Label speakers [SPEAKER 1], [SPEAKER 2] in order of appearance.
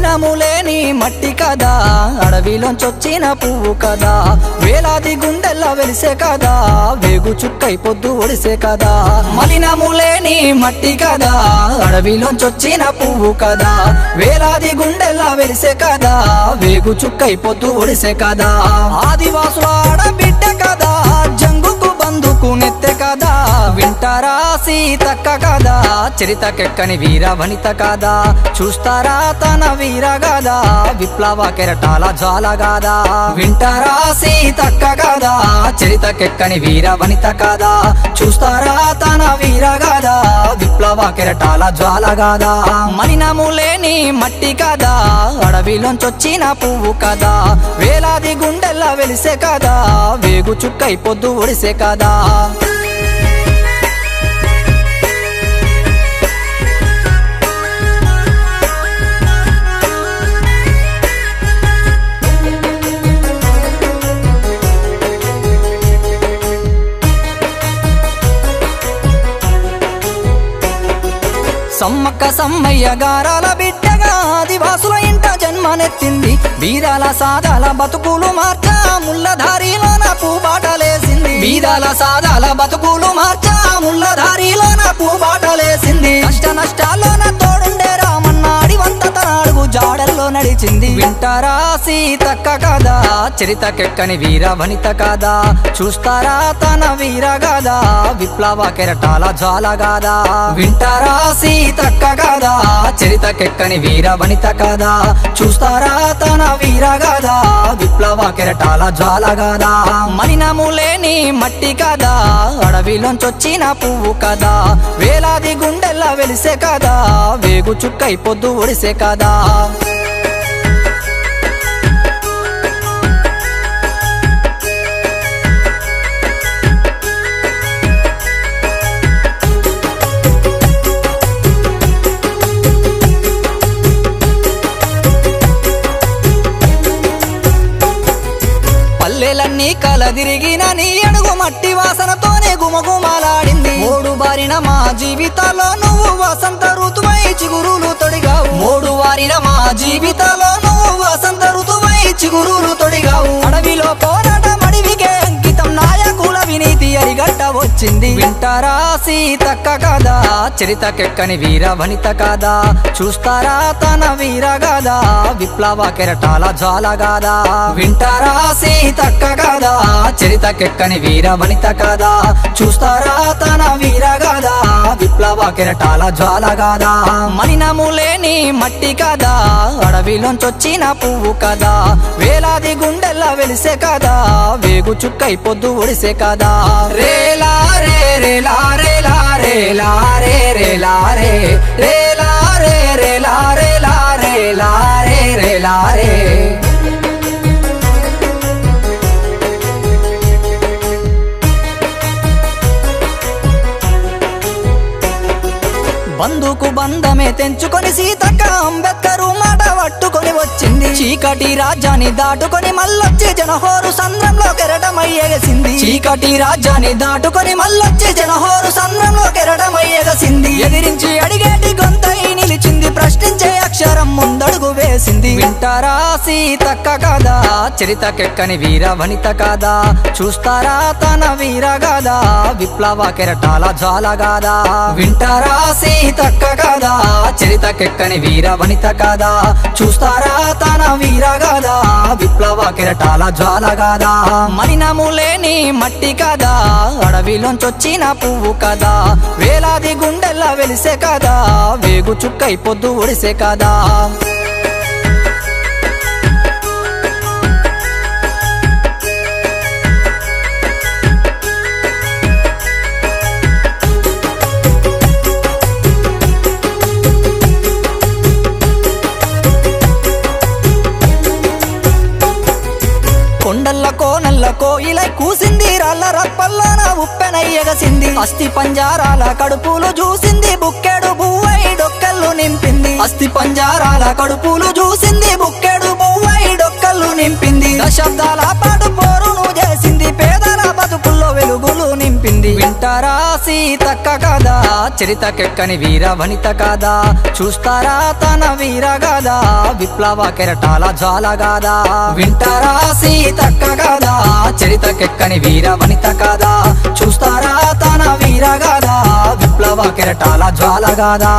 [SPEAKER 1] మలినములేని మట్టి కదా, అడవిలోంచొచ్చిన పువ్వు కదా, వేలాది గుండెల్లా వెలిసే కదా, వేగు చుక్కై పొద్దు ఒడిసే కదా. మలినములేని మట్టి కదా, అడవిలోంచొచ్చిన పువ్వు కదా, వేలాది గుండెల్లా వెలిసే కదా, వేగు చుక్కై పొద్దు ఒడిసే కదా. ఆదివాసుల ఆడబిడ్డ కదా, జంగుకు బందుకు నెత్తె కదా, వింటారా సీతక్క కదా, చరితకెక్కని వీర వనిత కదా, చూస్తారా తన వీర గాదా, విప్లవ కెరటాల జ్వాల గాదా. వింటారా సీతక్క కదా, చరితకెక్కని వీర వనిత కదా, చూస్తారా తన వీర గాదా, విప్లవ కెరటాల జ్వాల గాదా. మలినములేని మట్టి కదా, అడవిలోంచొచ్చిన పువ్వు కదా, వేలాది గుండెల్లా వెలిసే కదా, వేగు చుక్కై పొద్దు ఒడిసే కదా. సమ్మక్క సమ్మయ్య గారాల బిడ్డగా ఆదివాసుల ఇంట జన్మనెత్తింది, బీదాల సాదాల బతుకులు మార్చా ముళ్ళధారిలోన పూబాటలేసింది. బీదాల సాదాల బతుకులు మార్చా ముళ్ళధారిలోన పూబాటలేసింది. కష్ట నష్టాల్లోన తోడుండే రామన్న అడివంత తన అడుగు జాడల్లో నడిచింది. వింటారా సీతక్క కదా, చరితకెక్కని వీర వనిత కాదా, చూస్తారా తన వీర గాదా, విప్లవ కెరటాల జ్వాల గాదా. వింటారా సీతక్క కదా, చరితకెక్కని వీర వనిత కాదా, చూస్తారా తన వీర గాదా, విప్లవ కెరటాల జ్వాల గాదా. మలినములేని మట్టి కదా, అడవిలోంచొచ్చిన పువ్వు కదా, వేలాది గుండెల్లా వెలిసే కదా, వేగు చుక్కై పొద్దు ఒడిసే కదా. పల్లెలన్నీ కలదిరిగిన నీ అడుగు మట్టి వాసనతోనే గుమగుమలాడింది. మూడు బారిన మా జీవితాల్లో నువ్వు వసంత ఋతువై చిగురులు తొడిగావు. మూడు వారిన మా జీవితాల్లో నువ్వు వసంత ఋతువై చిగురులు తొడిగావు. అడవిలో పోరాటం అడవికే అంకితం, నాయకుల వినీతి అరిగట్ట వచ్చింది. వింటారా సీతక్క కదా, చరితకెక్కని వీర వనిత కాదా, చూస్తారా తన వీర గాదా, విప్లవ కెరటాల జ్వాల గాదా. వింటారా సీతక్క కదా, చరితకెక్కని వీర వనిత కాదా, చూస్తారా తన వీర గాదా, విప్లవ కెరటాల జ్వాల గాదా. మలినములేని మట్టి కదా, అడవిలోంచొచ్చిన పువ్వు కదా, వేలాది గుండెల్లా వెలిసే కదా, వేగు చుక్కై పొద్దు ఒడిసే కదా. రేలా రే రేలా రేలా రేలా రే రేలా రే రేలా రే రేలా రేలా రేలా రే రేలా రే. బంధుకు బంధమే తెంచుకొని సీతక్క అంబేద్కరు మాట పట్టుకొని వచ్చింది. చీకటి రాజ్యాన్ని దాటుకొని మళ్ళొచ్చి జనహోరు సంద్రంలో కెరటమై ఎగసింది. చీకటి రాజ్యాన్ని దాటుకొని మళ్ళొచ్చి జనహోరు సంద్రంలో కెరటమై ఎగసింది. ఎదిరించి అడిగేటి గొంతై నిలిచింది, ప్రశ్నించే అక్షరం ముందడుగు వేసింది. వింటారా సీతక్క కదా, చరితకెక్కని వీర వనిత కాదా, చూస్తారా తన వీర గాదా, విప్లవ కెరటాల జ్వాల గాదా. వింటారా సీతక్క కదా, చరితకెక్కని వీర వనిత కాదా, చూస్తారా తన వీర గాదా, విప్లవ కెరటాల జ్వాల గాదా. మలినములేని మట్టి కదా, అడవిలోంచొచ్చిన పువ్వు కదా, వేలాది గుండెల్లా వెలిసే కదా, వేగు చుక్కై పొద్దు ఒడిసే కదా. కొండల్ల కోనల్ల కోయిలై కూసింది, రాళ్ళ రప్పల్లోన ఉప్పెనై ఎగసింది. అస్థి పంజారాల కడుపులు చూసింది, బుక్కెడు బువ్వై డొక్కళ్ళు నింపింది. అస్థి పంజారాల కడుపులు చూసింది, బుక్కెడు బువ్వై డొక్కళ్ళు నింపింది. దశాబ్దాల పాటు పోరును చేసింది, పేదల బతుకుల్లో వెలుగులు నింపింది. వింటారా వింటారా సీతక్క కదా చరితకెక్కని వీర వనిత కదా చూస్తారా తన వీర గాదా విప్లవ కెరటాల జ్వాల గాదా వింటారా సీతక్క కదా చరితకెక్కని వీర వనిత కదా చూస్తారా తన వీర గాదా విప్లవ కెరటాల జ్వాల గాదా